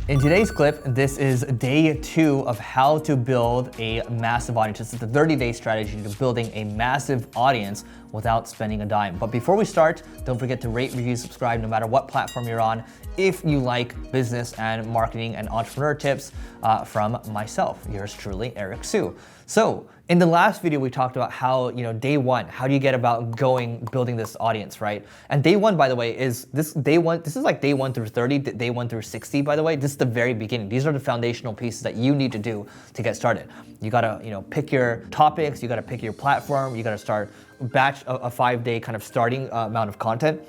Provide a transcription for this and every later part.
In today's clip, this is day 2 of how to build a massive audience. This is the 30-day strategy to building a massive audience without spending a dime. But before we start, don't forget to rate, review, subscribe no matter what platform you're on if you like business and marketing and entrepreneur tips from myself, yours truly, Eric Siu. So in the last video, we talked about how, day 1, how do you get about building this audience, right? And day 1, by the way, is this is like day 1 through 30, day 1 through 60, by the way. This is the very beginning. These are the foundational pieces that you need to do to get started. You gotta, pick your topics, you gotta pick your platform, you gotta start batch a 5-day kind of starting amount of content,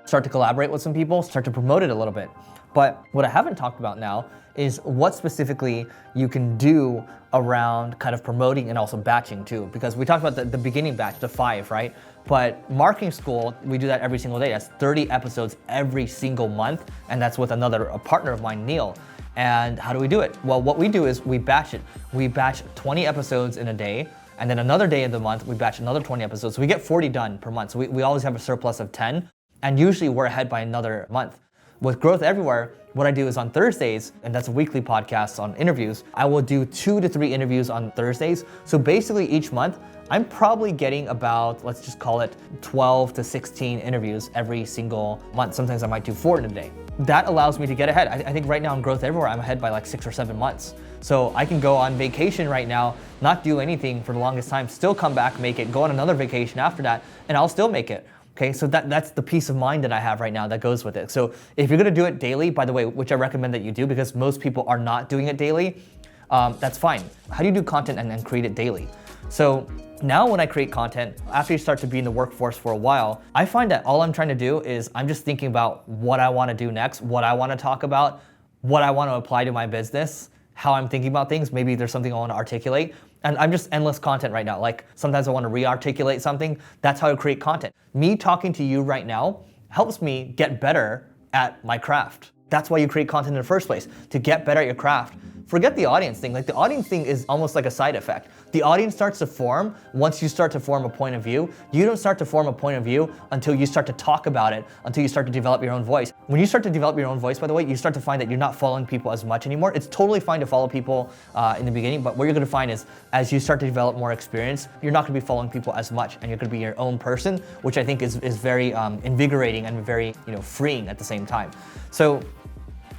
start to collaborate with some people, start to promote it a little bit. But what I haven't talked about now is what specifically you can do around kind of promoting and also batching too. Because we talked about the beginning batch, the 5, right? But marketing school, we do that every single day. That's 30 episodes every single month. And that's with a partner of mine, Neil. And how do we do it? Well, what we do is we batch it. We batch 20 episodes in a day. And then another day of the month, we batch another 20 episodes. So we get 40 done per month. So we always have a surplus of 10. And usually we're ahead by another month. With Growth Everywhere, what I do is on Thursdays, and that's a weekly podcast on interviews, I will do 2 to 3 interviews on Thursdays. So basically each month, I'm probably getting about, let's just call it 12 to 16 interviews every single month. Sometimes I might do 4 in a day. That allows me to get ahead. I think right now in Growth Everywhere, I'm ahead by like 6 or 7 months. So I can go on vacation right now, not do anything for the longest time, still come back, make it, go on another vacation after that, and I'll still make it. Okay, so that's the peace of mind that I have right now that goes with it. So if you're gonna do it daily, by the way, which I recommend that you do because most people are not doing it daily, that's fine. How do you do content and then create it daily? So now when I create content, after you start to be in the workforce for a while, I find that all I'm trying to do is I'm just thinking about what I wanna do next, what I wanna talk about, what I wanna apply to my business, how I'm thinking about things. Maybe there's something I wanna articulate. And I'm just endless content right now. Like sometimes I want to re-articulate something. That's how I create content. Me talking to you right now helps me get better at my craft. That's why you create content in the first place, to get better at your craft. Forget the audience thing. Like the audience thing is almost like a side effect. The audience starts to form once you start to form a point of view. You don't start to form a point of view until you start to talk about it, until you start to develop your own voice. When you start to develop your own voice, by the way, you start to find that you're not following people as much anymore. It's totally fine to follow people in the beginning, but what you're gonna find is as you start to develop more experience, you're not gonna be following people as much and you're gonna be your own person, which I think is very invigorating and very freeing at the same time. So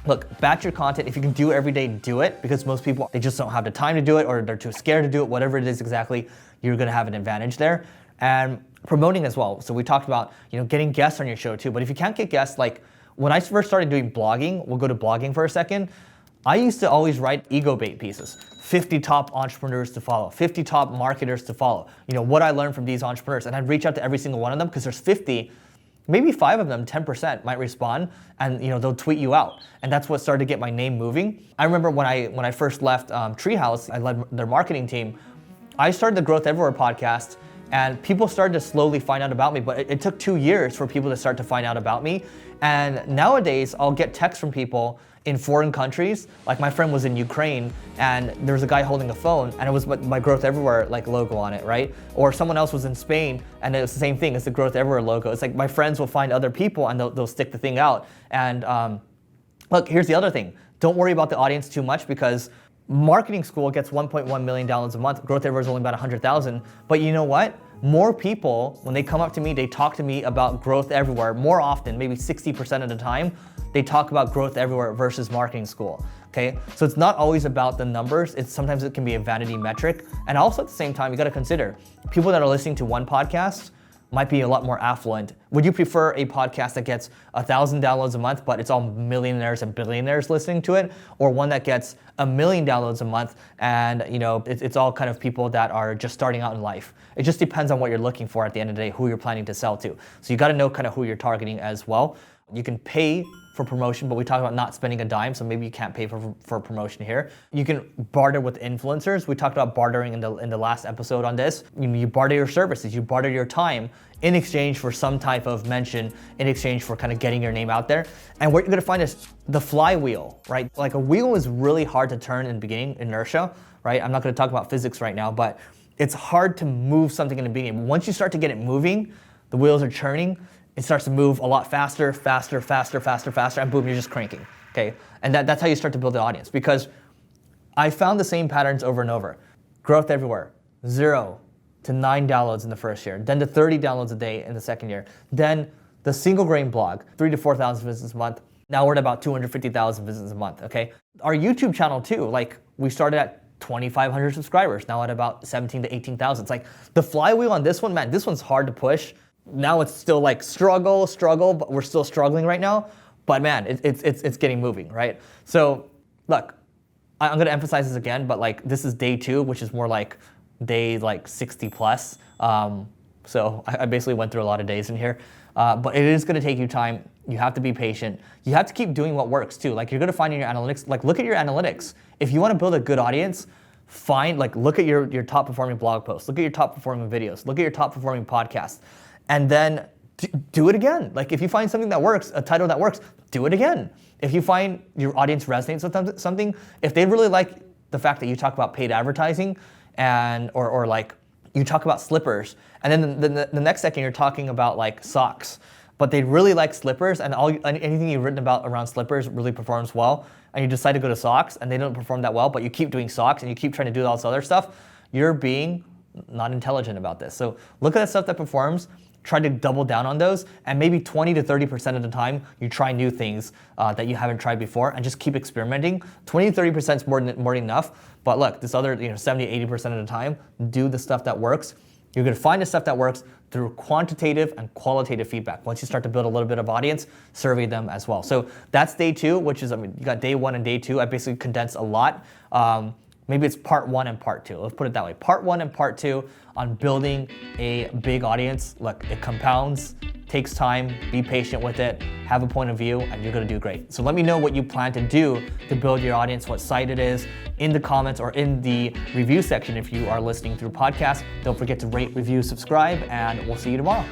look, batch your content. If you can do it every day, do it, because most people, they just don't have the time to do it or they're too scared to do it, whatever it is exactly, you're gonna have an advantage there. And promoting as well. So we talked about, getting guests on your show too, but if you can't get guests, like when I first started doing blogging, we'll go to blogging for a second, I used to always write ego bait pieces. 50 top entrepreneurs to follow, 50 top marketers to follow. What I learned from these entrepreneurs, and I'd reach out to every single one of them because there's 50, maybe 5 of them, 10% might respond and they'll tweet you out. And that's what started to get my name moving. I remember when I first left Treehouse, I led their marketing team. I started the Growth Everywhere podcast and people started to slowly find out about me, but it took 2 years for people to start to find out about me. And nowadays I'll get texts from people in foreign countries. Like my friend was in Ukraine and there was a guy holding a phone and it was my Growth Everywhere logo on it, right? Or someone else was in Spain and it was the same thing, it's the Growth Everywhere logo. It's like my friends will find other people and they'll stick the thing out. And look, here's the other thing. Don't worry about the audience too much because marketing school gets $1.1 million a month. Growth Everywhere is only about 100,000. But you know what? More people, when they come up to me, they talk to me about Growth Everywhere more often, maybe 60% of the time, they talk about Growth Everywhere versus marketing school, okay? So it's not always about the numbers, sometimes it can be a vanity metric. And also at the same time, you gotta consider, people that are listening to one podcast might be a lot more affluent. Would you prefer a podcast that gets 1,000 downloads a month, but it's all millionaires and billionaires listening to it? Or one that gets 1 million downloads a month and it's all kind of people that are just starting out in life? It just depends on what you're looking for at the end of the day, who you're planning to sell to. So you gotta know kind of who you're targeting as well. You can pay for promotion, but we talked about not spending a dime, so maybe you can't pay for promotion here. You can barter with influencers. We talked about bartering in the last episode on this. You barter your services, you barter your time in exchange for some type of mention, in exchange for kind of getting your name out there. And what you're gonna find is the flywheel, right? Like a wheel is really hard to turn in the beginning, inertia, right? I'm not gonna talk about physics right now, but it's hard to move something in the beginning. Once you start to get it moving, the wheels are churning, it starts to move a lot faster, and boom, you're just cranking, okay? And that's how you start to build the audience, because I found the same patterns over and over. Growth everywhere, 0 to 9 downloads in the first year, then to 30 downloads a day in the second year. Then the single grain blog, 3,000 to 4,000 visits a month. Now we're at about 250,000 visits a month, okay? Our YouTube channel too, like we started at 2,500 subscribers, now at about 17 to 18,000. It's like the flywheel on this one, man, this one's hard to push. Now it's still like struggle, but we're still struggling right now. But man, it's getting moving, right? So look, I'm gonna emphasize this again, but like this is day 2, which is more like day like 60 plus. So I basically went through a lot of days in here. But it is gonna take you time. You have to be patient. You have to keep doing what works too. Like you're gonna find in your analytics, like look at your analytics. If you wanna build a good audience, look at your top performing blog posts, look at your top performing videos, look at your top performing podcasts, and then do it again. Like if you find something that works, a title that works, do it again. If you find your audience resonates with something, if they really like the fact that you talk about paid advertising or like you talk about slippers, and then the next second you're talking about like socks, but they really like slippers, and anything you've written about around slippers really performs well, and you decide to go to socks and they don't perform that well, but you keep doing socks and you keep trying to do all this other stuff, you're being not intelligent about this. So look at the stuff that performs, try to double down on those, and maybe 20 to 30% of the time you try new things that you haven't tried before, and just keep experimenting. 20 to 30% is more than enough, but look, this other 70, 80% of the time, do the stuff that works. You're gonna find the stuff that works through quantitative and qualitative feedback. Once you start to build a little bit of audience, survey them as well. So that's day 2, which is, you got day 1 and day 2. I basically condensed a lot. Maybe it's part 1 and part 2. Let's put it that way. Part 1 and part 2 on building a big audience. Look, it compounds, takes time, be patient with it, have a point of view, and you're gonna do great. So let me know what you plan to do to build your audience, what site it is, in the comments or in the review section if you are listening through podcasts. Don't forget to rate, review, subscribe, and we'll see you tomorrow.